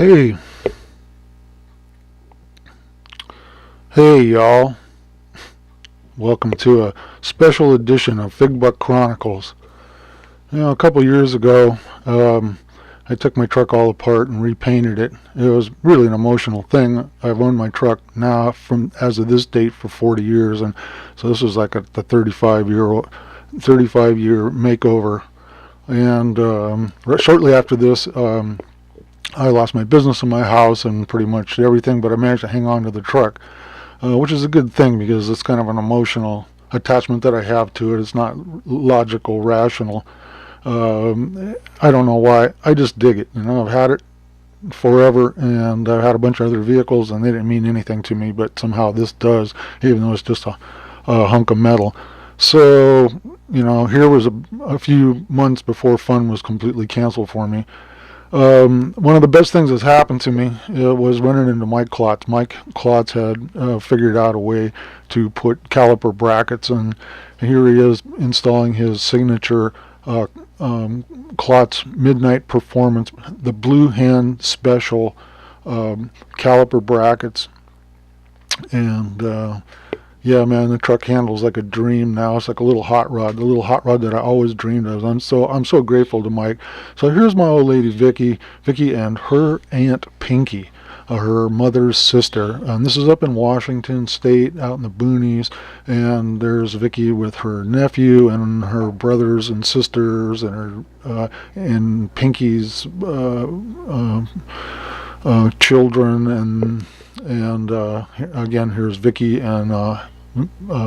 Hey, hey y'all. Welcome to a special edition of Fig Buck Chronicles. A couple years ago, I took my truck all apart and repainted it. It was really an emotional thing. I've owned my truck now from as of this date for 40 years, and so this was like the 35 year makeover. And shortly after this, I lost my business and my house and pretty much everything, but I managed to hang on to the truck, which is a good thing because it's kind of an emotional attachment that I have to it. It's not logical, rational. I don't know why. I just dig it. I've had it forever, and I've had a bunch of other vehicles, and they didn't mean anything to me, but somehow this does, even though it's just a hunk of metal. So, here was a few months before fun was completely canceled for me. One of the best things that's happened to me was running into Mike Klotz. Mike Klotz had figured out a way to put caliper brackets, and here he is installing his signature Klotz Midnight Performance, the Blue Hand Special caliper brackets. And yeah, man, the truck handles like a dream now. It's like a little hot rod, the little hot rod that I always dreamed of. I'm so grateful to Mike. So here's my old lady Vicky and her aunt Pinky, her mother's sister. And this is up in Washington State, out in the boonies. And there's Vicky with her nephew and her brothers and sisters and her and Pinky's children. And again, here's Vicky and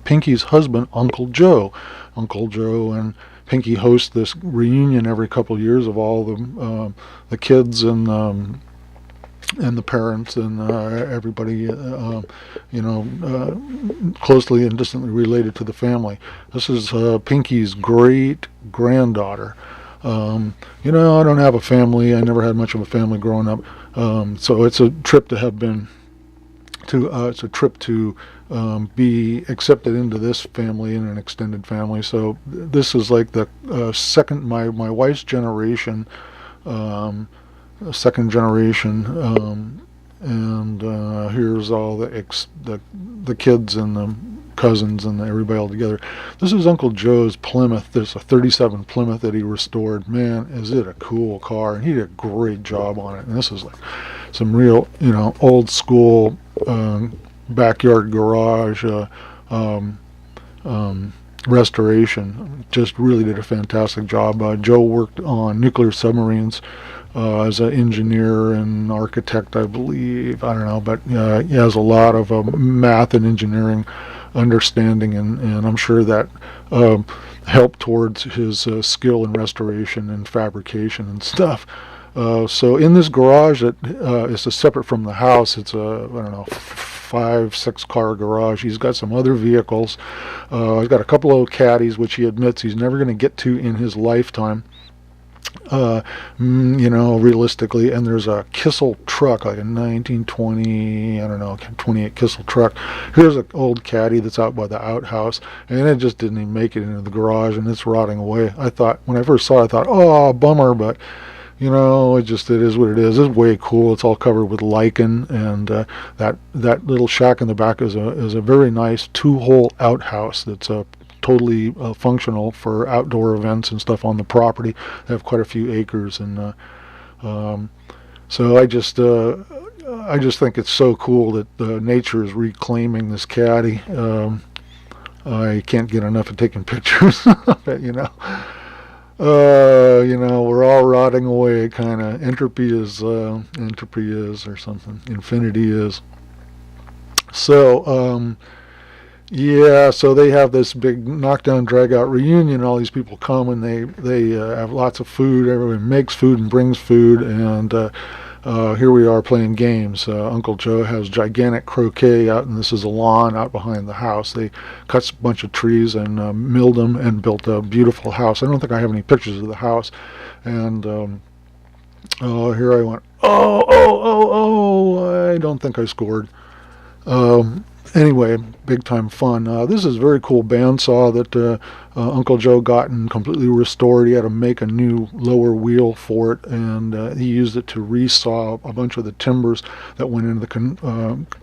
Pinky's husband, Uncle Joe. Uncle Joe and Pinky host this reunion every couple of years of all the kids and the parents and everybody, closely and distantly related to the family. This is Pinky's great granddaughter. I don't have a family. I never had much of a family growing up, so it's a trip to have been. It's a trip to be accepted into this family and an extended family. So this is like the second, my wife's generation, second generation, and here's all the kids and the cousins and everybody all together. This is Uncle Joe's Plymouth. There's a 37 Plymouth that he restored. Man, is it a cool car, and he did a great job on it. And this is like some real, old school backyard garage restoration. Just really did a fantastic job. Joe worked on nuclear submarines as an engineer and architect, I believe. I don't know, but he has a lot of math and engineering understanding, and I'm sure that helped towards his skill in restoration and fabrication and stuff. So in this garage that is separate from the house, it's a, 5-6 car garage. He's got some other vehicles. He's got a couple of caddies, which he admits he's never going to get to in his lifetime. Realistically, and there's a Kissel truck, like a 1920, 28 Kissel truck. Here's an old caddy that's out by the outhouse, and it just didn't even make it into the garage, and it's rotting away. I thought, when I first saw it, I thought, oh, bummer, but it is what it is. It's way cool. It's all covered with lichen, and that little shack in the back is a very nice 2-hole outhouse that's totally functional for outdoor events and stuff on the property. They have quite a few acres, and so I just think it's so cool that nature is reclaiming this caddy. I can't get enough of taking pictures of it, we're all rotting away, kind of. Entropy is or something. Infinity is. So, yeah, so they have this big knockdown, drag-out reunion. All these people come, and they have lots of food. Everyone makes food and brings food, and here we are playing games. Uncle Joe has gigantic croquet out, and this is a lawn out behind the house. They cut a bunch of trees and milled them and built a beautiful house. I don't think I have any pictures of the house. And here I went, I don't think I scored. Anyway, big time fun. This is a very cool bandsaw that Uncle Joe got and completely restored. He had to make a new lower wheel for it, and he used it to resaw a bunch of the timbers that went into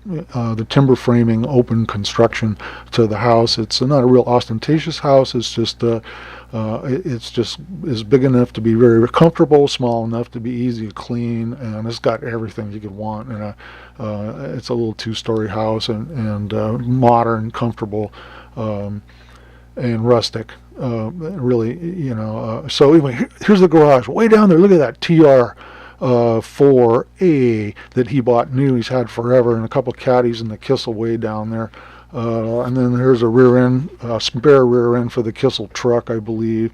the timber framing open construction to the house. It's not a real ostentatious house. It's just is big enough to be very comfortable, small enough to be easy to clean, and it's got everything you could want. And it's a little 2-story house, and modern, comfortable, and rustic. Really, so anyway, here's the garage way down there. Look at that TR 4A that he bought new. He's had forever, and a couple caddies in the Kissel way down there. And then there's a rear end, spare rear end for the Kissel truck, I believe.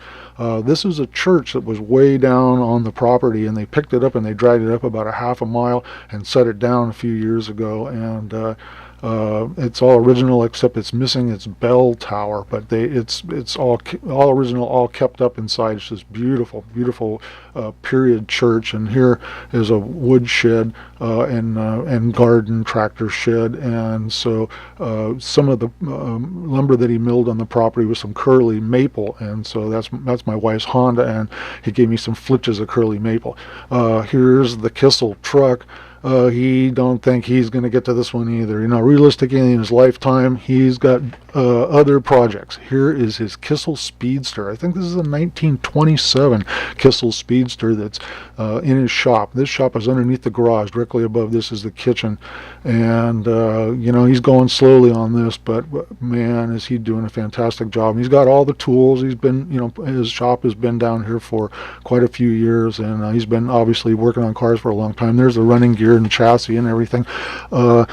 This is a church that was way down on the property, and they picked it up and they dragged it up about a half a mile and set it down a few years ago. And it's all original except it's missing its bell tower, but it's all original, all kept up inside. It's just beautiful period church. And here is a wood shed and garden tractor shed, and so some of the lumber that he milled on the property was some curly maple, and so that's my wife's Honda, and he gave me some flitches of curly maple. Here's the Kissel truck. He don't think he's going to get to this one either. Realistically, in his lifetime, he's got other projects. Here is his Kissel Speedster. I think this is a 1927 Kissel Speedster that's in his shop. This shop is underneath the garage. Directly above this is the kitchen. And, he's going slowly on this, but man, is he doing a fantastic job. He's got all the tools. He's been, his shop has been down here for quite a few years, and he's been obviously working on cars for a long time. There's the running gear and chassis and everything.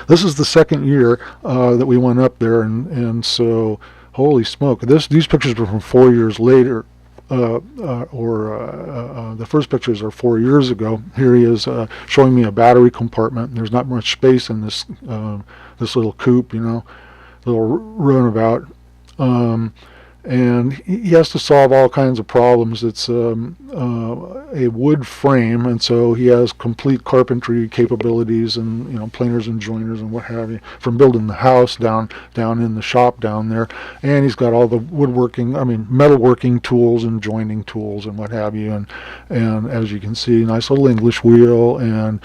This is the second year that we went up there, and so holy smoke, these pictures were from 4 years later, the first pictures are 4 years ago. Here he is showing me a battery compartment. There's not much space in this little coupe, little runabout. And he has to solve all kinds of problems. It's a wood frame, and so he has complete carpentry capabilities, and planers and joiners and what have you, from building the house down in the shop down there. And he's got all the metalworking tools and joining tools and what have you. And as you can see, nice little English wheel, and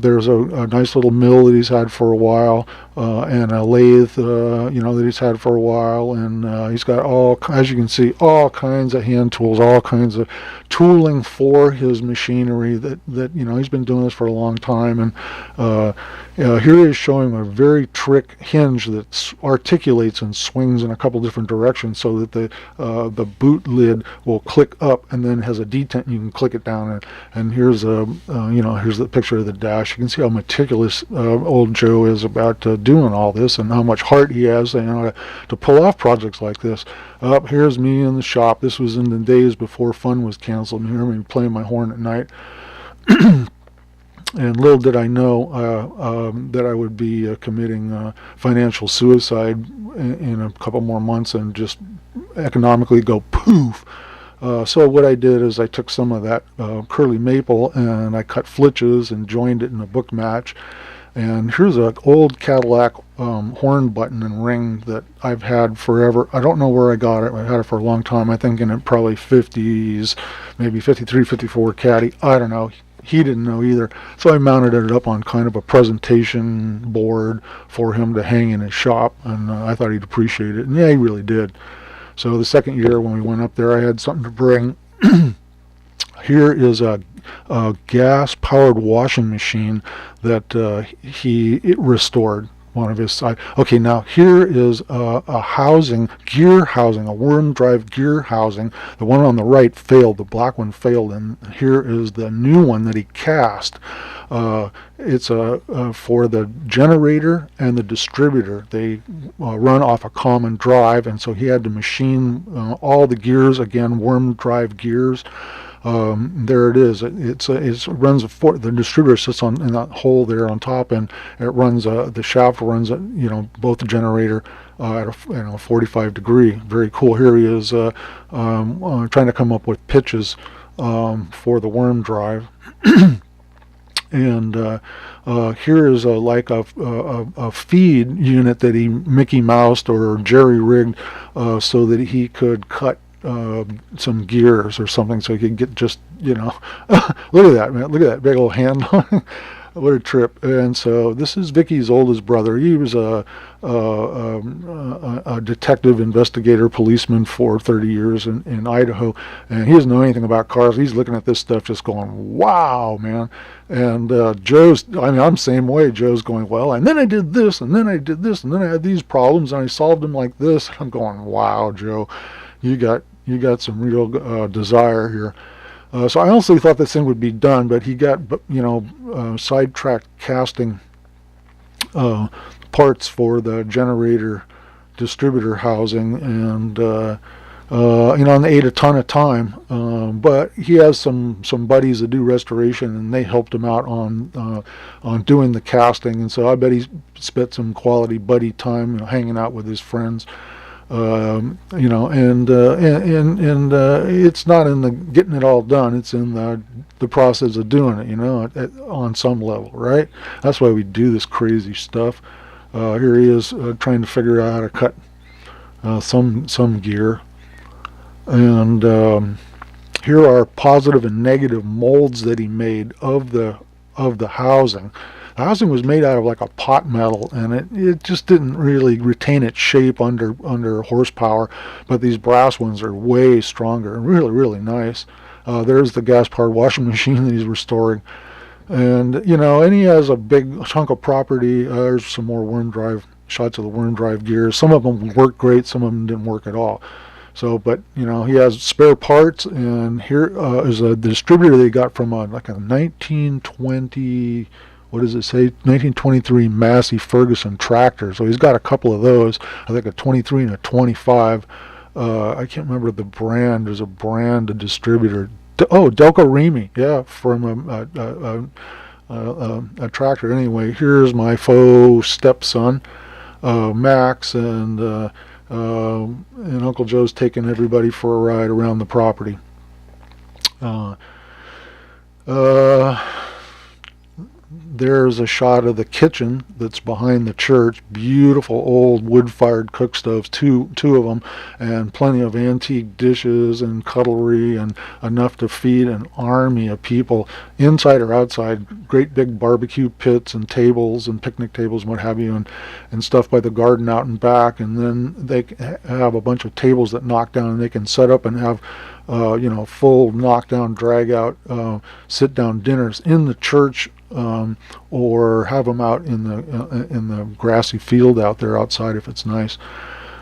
there's a nice little mill that he's had for a while, and a lathe, that he's had for a while, and he's got as you can see, all kinds of hand tools, all kinds of tooling for his machinery that he's been doing this for a long time. And here he is showing a very trick hinge that articulates and swings in a couple different directions so that the boot lid will click up and then has a detent and you can click it down. And here's here's the picture of the dash. You can see how meticulous old Joe is about doing all this, and how much heart he has to pull off projects like this. Here's me in the shop. This was in the days before fun was canceled. You hear me playing my horn at night. And little did I know that I would be committing financial suicide in a couple more months and just economically go poof. So what I did is I took some of that curly maple and I cut flitches and joined it in a book match. And here's an old Cadillac horn button and ring that I've had forever. I don't know where I got it. I've had it for a long time. I think in it probably 50s, maybe 53, 54 Caddy. I don't know. He didn't know either. So I mounted it up on kind of a presentation board for him to hang in his shop, and I thought he'd appreciate it. And yeah, he really did. So the second year when we went up there, I had something to bring. Here is a gas-powered washing machine that he restored. One of his side. Okay, now here is a gear housing, a worm drive gear housing. The one on the right failed, the black one failed, and here is the new one that he cast. It's for the generator and the distributor. They run off a common drive, and so he had to machine all the gears, again, worm drive gears. There it is. It runs the distributor sits in that hole there on top, and it runs the shaft runs both the generator at a 45 degree. Very cool. Here he is trying to come up with pitches for the worm drive. And here is like a feed unit that he Mickey Moused or jerry rigged so that he could cut some gears or something, so he could get just, look at that, man, look at that big old hand. What a trip. And so this is Vicky's oldest brother. He was a detective, investigator, policeman for 30 years in Idaho, and he doesn't know anything about cars. He's looking at this stuff just going, wow, man. And I'm the same way. Joe's going, well, and then I did this, and then I did this, and then I had these problems, and I solved them like this. I'm going, wow, Joe, you got some real desire here. So I honestly thought this thing would be done, but he got, sidetracked casting parts for the generator distributor housing, and and they ate a ton of time. But he has some buddies that do restoration, and they helped him out on doing the casting, and so I bet he spent some quality buddy time, hanging out with his friends. And it's not in the getting it all done, it's in the process of doing it, on some level, right? That's why we do this crazy stuff. Here he is trying to figure out how to cut some gear, and here are positive and negative molds that he made of the housing. The housing was made out of like a pot metal, and it just didn't really retain its shape under horsepower, but these brass ones are way stronger and really, really nice. There's the gas-powered washing machine that he's restoring. And, and he has a big chunk of property. There's some more worm drive shots of the worm drive gears. Some of them worked great, some of them didn't work at all. So, but, he has spare parts, and here is a distributor they got from a 1920... what does it say? 1923 Massey Ferguson tractor. So he's got a couple of those. I think a 23 and a 25. I can't remember the brand. There's a distributor. Delco Remy. Yeah, from a tractor. Anyway, here's my faux stepson, Max, and Uncle Joe's taking everybody for a ride around the property. There's a shot of the kitchen that's behind the church. Beautiful old wood-fired cook stoves, two of them, and plenty of antique dishes and cutlery, and enough to feed an army of people, inside or outside. Great big barbecue pits and tables and picnic tables and what have you, and stuff by the garden out and back. And then they have a bunch of tables that knock down, and they can set up and have full knockdown, drag out, sit down dinners in the church, or have them out in the grassy field out there outside if it's nice.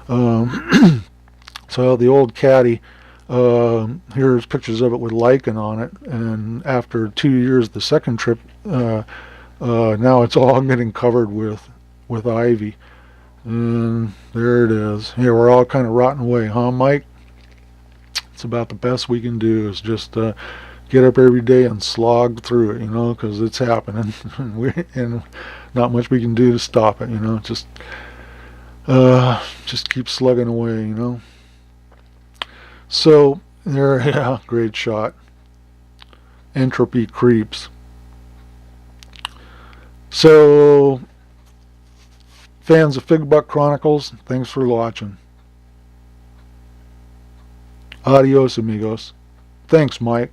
So the old caddy, here's pictures of it with lichen on it, and after 2 years, the second trip, now it's all getting covered with ivy. And there it is. Here, we're all kind of rotting away, huh, Mike? It's about the best we can do, is just get up every day and slog through it, because it's happening. and not much we can do to stop it, just keep slugging away, So there, yeah, great shot. Entropy creeps. So, fans of Fig Buck Chronicles, thanks for watching. Adios, amigos. Thanks, Mike.